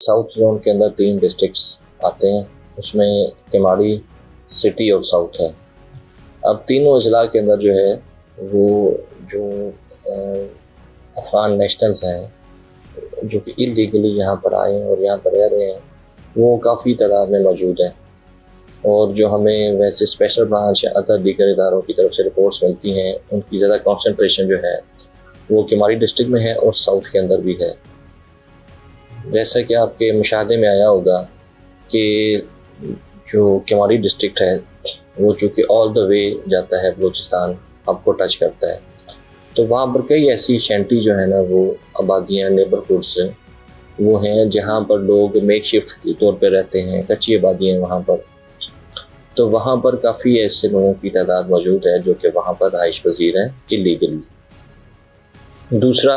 South zone के अंदर 3 districts आते हैं, उसमें केमाड़ी, सिटी और साउथ है। अब तीनों अजला के अंदर जो है वो जो अफ़गान नेशनल्स हैं जो कि इलीगली यहाँ पर आए हैं और यहाँ पर रह रहे हैं, वो काफ़ी तादाद में मौजूद हैं। और जो हमें वैसे स्पेशल ब्रांच या अदर दीगर इदारों की तरफ से रिपोर्ट्स मिलती हैं, उनकी ज़्यादा कॉन्सेंट्रेशन जो है वो केमाड़ी डिस्ट्रिक्ट में है और साउथ के अंदर भी है। जैसा कि आपके मुशाहदे में आया होगा कि जो केमाड़ी डिस्ट्रिक्ट है वो चूँकि ऑल द वे जाता है बलूचिस्तान, आपको टच करता है, तो वहाँ पर कई ऐसी शैंटी जो है ना वो आबादियाँ, नेबरहुड्स वो हैं जहाँ पर लोग मेक शिफ्ट के तौर पे रहते हैं, कच्ची आबादियाँ वहाँ पर। तो वहाँ पर काफ़ी ऐसे लोगों की तादाद मौजूद है जो कि वहाँ पर रहाइश पजीर हैं इलीगली। दूसरा,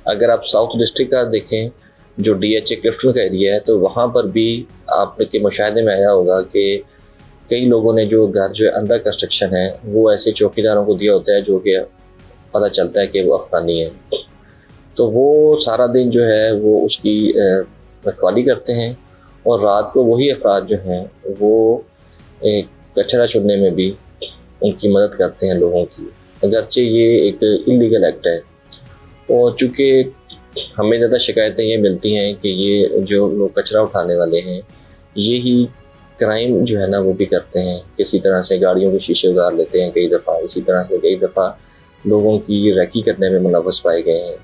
अगर आप साउथ डिस्ट्रिक्ट का देखें जो DHA क्लिफ्टन का एरिया है, तो वहाँ पर भी आपके मुशाहिदे में आया होगा कि कई लोगों ने जो घर जो अंडर कंस्ट्रक्शन है वो ऐसे चौकीदारों को दिया होता है जो कि पता चलता है कि वो अफगानी है। तो वो सारा दिन जो है वो उसकी रखवाली करते हैं और रात को वही अफराद जो हैं वो कचरा चुनने में भी उनकी मदद करते हैं लोगों की, अगरचे ये एक इलीगल एक्ट है। और चूँकि हमें ज़्यादा शिकायतें ये मिलती हैं कि ये जो लोग कचरा उठाने वाले हैं ये ही क्राइम जो है ना वो भी करते हैं, किसी तरह से गाड़ियों के शीशे उतार लेते हैं कई दफ़ा, इसी तरह से कई दफ़ा लोगों की रैकी करने में मुलव्वस पाए गए हैं,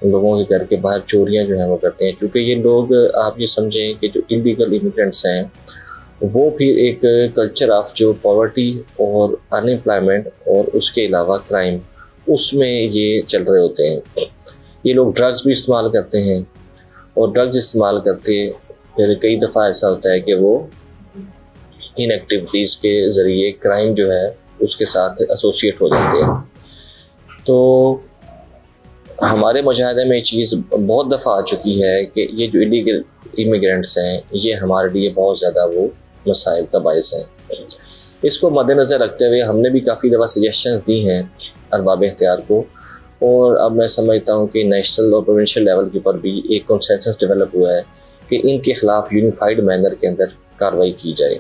लोगों के घर के बाहर चोरियां जो हैं वो करते हैं। चूँकि ये लोग, आप ये समझें कि जो इलीगल इमिग्रेंट्स हैं वो फिर एक कल्चर ऑफ जो पॉवर्टी और अनएम्प्लॉयमेंट और उसके अलावा क्राइम, उसमें ये चल रहे होते हैं। ये लोग ड्रग्स भी इस्तेमाल करते हैं और ड्रग्स इस्तेमाल करते फिर कई दफ़ा ऐसा होता है कि वो इन एक्टिविटीज़ के ज़रिए क्राइम जो है उसके साथ एसोसिएट हो जाते हैं। तो हमारे मुशाहिदे में ये चीज़ बहुत दफ़ा आ चुकी है कि ये जो इलीगल इमिग्रेंट्स हैं ये हमारे लिए बहुत ज़्यादा वो मसाइल का बायस हैं। इसको मद्देनज़र रखते हुए हमने भी काफ़ी दफ़ा सजेशंस दी हैं अरबाब इख्तियार को, और अब मैं समझता हूँ कि नेशनल और प्रोविंशियल लेवल के ऊपर भी एक कंसेंसस डेवलप हुआ है कि इनके ख़िलाफ़ यूनिफाइड मैनर के अंदर कार्रवाई की जाए।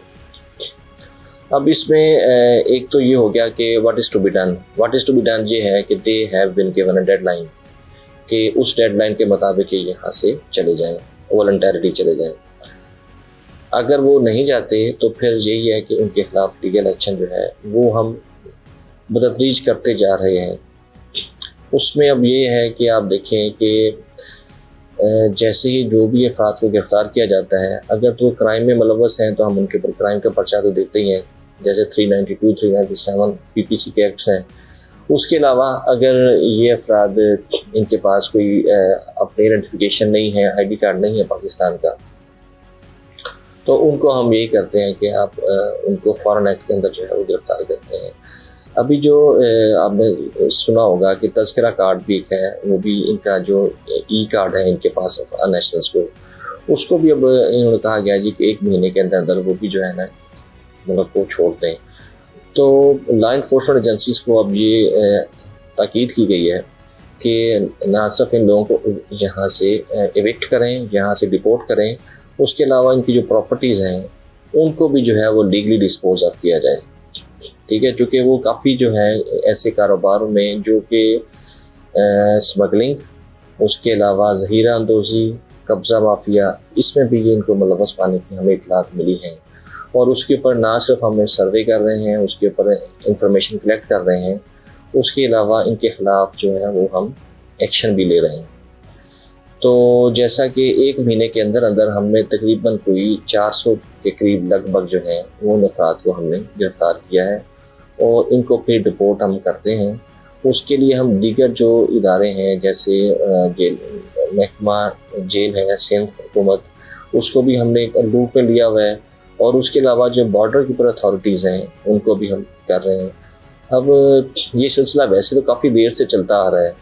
अब इसमें एक तो ये हो गया कि what is to be done ये है कि they have been given a deadline, कि उस डेडलाइन के मुताबिक यहाँ से चले जाएं, वॉलंटरली चले जाएं। अगर वो नहीं जाते तो फिर यही है कि उनके खिलाफ लीगल एक्शन जो है वो हम बतदरीज करते जा रहे हैं। उसमें अब ये है कि आप देखें कि जैसे ही जो भी अफराद को गिरफ़्तार किया जाता है, अगर तो क्राइम में मुलव्वस हैं तो हम उनके ऊपर क्राइम का पर्चा तो देते ही हैं, जैसे 392, 397 PPC के एक्ट्स हैं। उसके अलावा अगर ये अफराद इनके पास कोई अपनी आइडेंटिफिकेशन नहीं है, ID कार्ड नहीं है पाकिस्तान का, तो उनको हम यही करते हैं कि आप उनको फॉरेन एक्ट के अंदर जो है वो गिरफ्तार करते हैं। अभी जो आपने सुना होगा कि तज़किरा कार्ड भी एक है, वो भी इनका जो E कार्ड है इनके पास नेशनल्स को, उसको भी अब इन्होंने कहा गया जी कि 1 महीने के अंदर अंदर वो भी जो है ना मुल्क को छोड़ दें। तो लॉ इन्फोर्समेंट एजेंसीज को अब ये ताकीद की गई है कि ना सिर्फ इन लोगों को यहाँ से एविक्ट करें, यहाँ से डिपोर्ट करें, उसके अलावा इनकी जो प्रॉपर्टीज़ हैं उनको भी जो है वो लीगली डिस्पोज ऑफ किया जाए। ठीक है, चूँकि वो काफ़ी जो है ऐसे कारोबारों में जो कि स्मगलिंग, उसके अलावा ज़हीरा अंदोज़ी, कब्ज़ा माफिया, इसमें भी ये इनको मुलव्वस पाने की हमें इतलात मिली हैं। और उसके ऊपर ना सिर्फ हम सर्वे कर रहे हैं, उसके ऊपर इंफॉर्मेशन कलेक्ट कर रहे हैं, उसके अलावा इनके ख़िलाफ़ जो है वो हम एक्शन भी ले रहे हैं। तो जैसा कि 1 महीने के अंदर अंदर हमने तकरीबन कोई 400 के करीब लगभग जो है वो अफराद को हमने गिरफ़्तार किया है और इनको फिर रिपोर्ट हम करते हैं। उसके लिए हम दीगर जो इदारे हैं जैसे जेल महकमा जेल है सिंध हुकूमत, उसको भी हमने लूप में लिया हुआ है, और उसके अलावा जो बॉर्डर के ऊपर अथॉरिटीज़ हैं उनको भी हम कर रहे हैं। अब ये सिलसिला वैसे तो काफ़ी देर से चलता आ रहा है,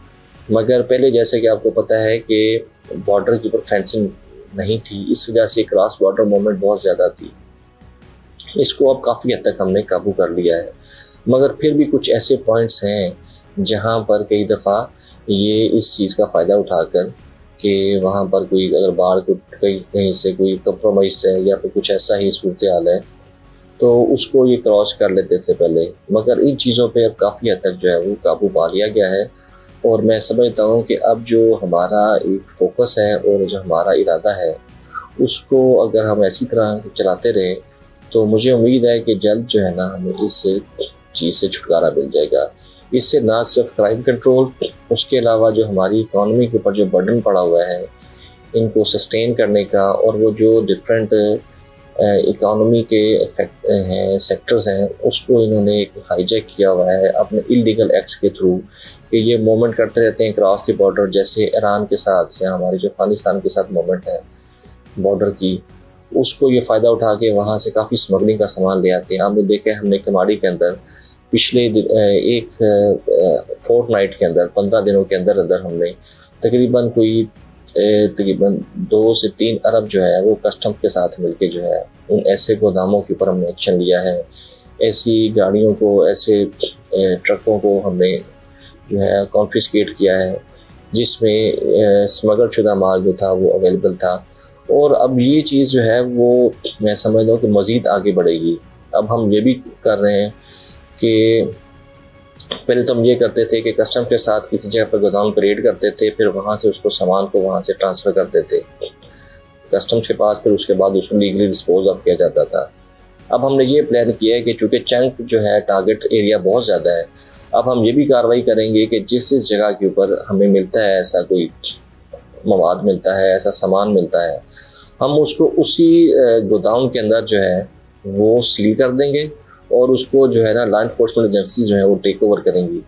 मगर पहले जैसे कि आपको पता है कि बॉर्डर के ऊपर फेंसिंग नहीं थी, इस वजह से क्रॉस बॉर्डर मूवमेंट बहुत ज़्यादा थी। इसको अब काफ़ी हद तक हमने काबू कर लिया है, मगर फिर भी कुछ ऐसे पॉइंट्स हैं जहां पर कई दफ़ा ये इस चीज़ का फ़ायदा उठाकर कि वहाँ पर कोई अगर बाहर कहीं से कोई कंप्रोमाइज़ है या फिर कुछ ऐसा ही सूरत हाल है तो उसको ये क्रॉस कर लेते थे पहले, मगर इन चीज़ों पे अब काफ़ी हद तक जो है वो काबू पा लिया गया है। और मैं समझता हूँ कि अब जो हमारा एक फोकस है और जो हमारा इरादा है उसको अगर हम ऐसी तरह चलाते रहे तो मुझे उम्मीद है कि जल्द जो है ना हमें इस चीज़ से छुटकारा मिल जाएगा। इससे ना सिर्फ क्राइम कंट्रोल, उसके अलावा जो हमारी इकॉनमी के ऊपर जो बर्डन पड़ा हुआ है इनको सस्टेन करने का, और वो जो डिफरेंट इकॉनमी के इफेक्ट हैं सेक्टर्स हैं उसको इन्होंने एक हाईजैक किया हुआ है अपने इलीगल एक्ट्स के थ्रू, कि ये मूवमेंट करते रहते हैं क्रॉस द बॉर्डर, जैसे ईरान के साथ या हमारी जो अफगानिस्तान के साथ मूवमेंट है बॉर्डर की, उसको ये फ़ायदा उठा के वहाँ से काफ़ी स्मगलिंग का सामान ले आते हैं। आपने देखा हमने कमाड़ी के अंदर पिछले एक फोर्टनाइट के अंदर 15 दिनों के अंदर अंदर हमने तकरीबन 2 से 3 अरब जो है वो कस्टम के साथ मिलके जो है उन ऐसे गोदामों के ऊपर हमने एक्शन लिया है। ऐसी गाड़ियों को, ऐसे ट्रकों को हमने जो है कॉन्फिस्केट किया है जिसमें स्मगल शुदा माल जो था वो अवेलेबल था। और अब ये चीज़ जो है वो मैं समझता हूँ कि मज़ीद आगे बढ़ेगी। अब हम ये भी कर रहे हैं कि पहले तो हम ये करते थे कि कस्टम के साथ किसी जगह पर गोदाम क्रिएट करते थे, फिर वहाँ से उसको सामान को वहाँ से ट्रांसफ़र करते थे कस्टम्स के पास, फिर उसके बाद उसको लीगली डिस्पोज ऑफ किया जाता था। अब हमने ये प्लान किया है कि चूँकि चंक जो है टारगेट एरिया बहुत ज़्यादा है, अब हम ये भी कार्रवाई करेंगे कि जिस जगह के ऊपर हमें मिलता है ऐसा कोई मवाद मिलता है, ऐसा सामान मिलता है, हम उसको उसी गोदाम के अंदर जो है वो सील कर देंगे और उसको जो है ना लॉ एनफोर्समेंट एजेंसी जो है वो टेक ओवर करेंगी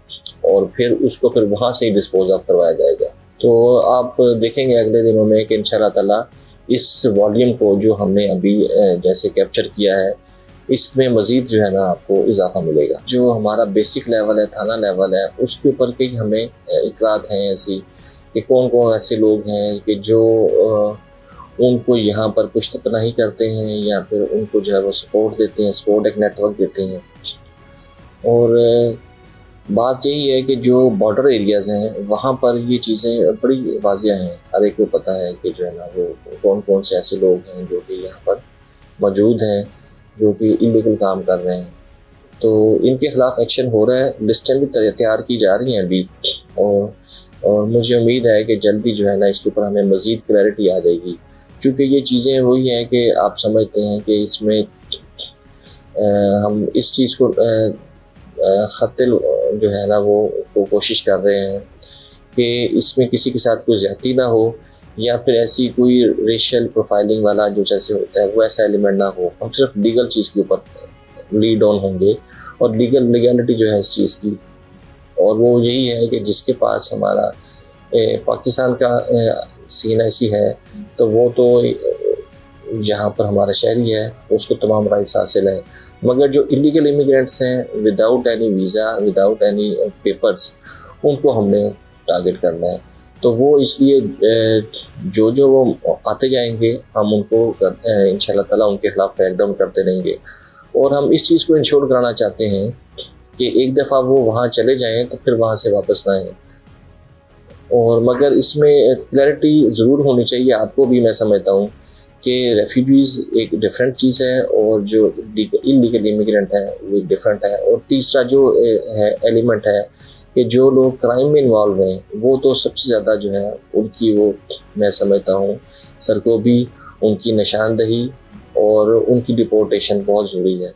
और फिर उसको फिर वहाँ से ही डिस्पोज ऑफ करवाया जाएगा। तो आप देखेंगे अगले दिनों में कि इंशाल्लाह ताला इस वॉल्यूम को जो हमने अभी जैसे कैप्चर किया है इसमें मज़ीद जो है ना आपको इजाफा मिलेगा। जो हमारा बेसिक लेवल है, थाना लेवल है, उसके ऊपर कई हमें इतलात हैं ऐसी कि कौन कौन ऐसे लोग हैं कि जो उनको यहाँ पर पुश्तपनाही करते हैं या फिर उनको जो है वो सपोर्ट देते हैं, सपोर्ट एक नेटवर्क देते हैं। और बात यही है कि जो बॉर्डर एरियाज़ हैं वहाँ पर ये चीज़ें बड़ी वाजिया हैं, हर एक को पता है कि जो है ना वो कौन कौन से ऐसे लोग हैं जो कि यहाँ पर मौजूद हैं जो कि इलीगल काम कर रहे हैं। तो इनके ख़िलाफ़ एक्शन हो रहा है, लिस्टें भी तैयार की जा रही हैं अभी, और मुझे उम्मीद है कि जल्दी जो है ना इसके ऊपर हमें मज़ीद क्लैरिटी आ जाएगी। क्योंकि ये चीज़ें वही हैं कि आप समझते हैं कि इसमें हम इस चीज़ को ख़त्ल जो है ना वो कोशिश कर रहे हैं कि इसमें किसी के साथ कोई ज़्यादती ना हो या फिर ऐसी कोई रेशियल प्रोफाइलिंग वाला जो जैसे होता है वो ऐसा एलिमेंट ना हो। हम सिर्फ लीगल चीज़ के ऊपर लीड ऑन होंगे और लीगलिटी जो है इस चीज़ की, और वो यही है कि जिसके पास हमारा पाकिस्तान का सीन ऐसी है तो वो तो जहाँ पर हमारा शहरी है उसको तमाम राइट्स हासिल है, मगर जो इलीगल इमिग्रेंट्स हैं without any visa, without any papers, उनको हमने टारगेट करना है। तो वो इसलिए जो वो आते जाएंगे हम उनको इंशाल्लाह ताला उनके खिलाफ क्रैकडाउन करते रहेंगे। और हम इस चीज़ को इंश्योर कराना चाहते हैं कि एक दफ़ा वो वहाँ चले जाएं तो फिर वहाँ से वापस ना आएँ। और मगर इसमें क्लैरिटी ज़रूर होनी चाहिए आपको भी। मैं समझता हूँ कि रेफ्यूजीज़ एक डिफरेंट चीज़ है और जो इलीगल इमिग्रेंट है वो एक डिफरेंट है। और तीसरा जो है एलिमेंट है कि जो लोग क्राइम में इन्वॉल्व हैं वो तो सबसे ज़्यादा जो है उनकी वो मैं समझता हूँ सरकोबी, उनकी निशानदही और उनकी डिपोर्टेशन बहुत ज़रूरी है।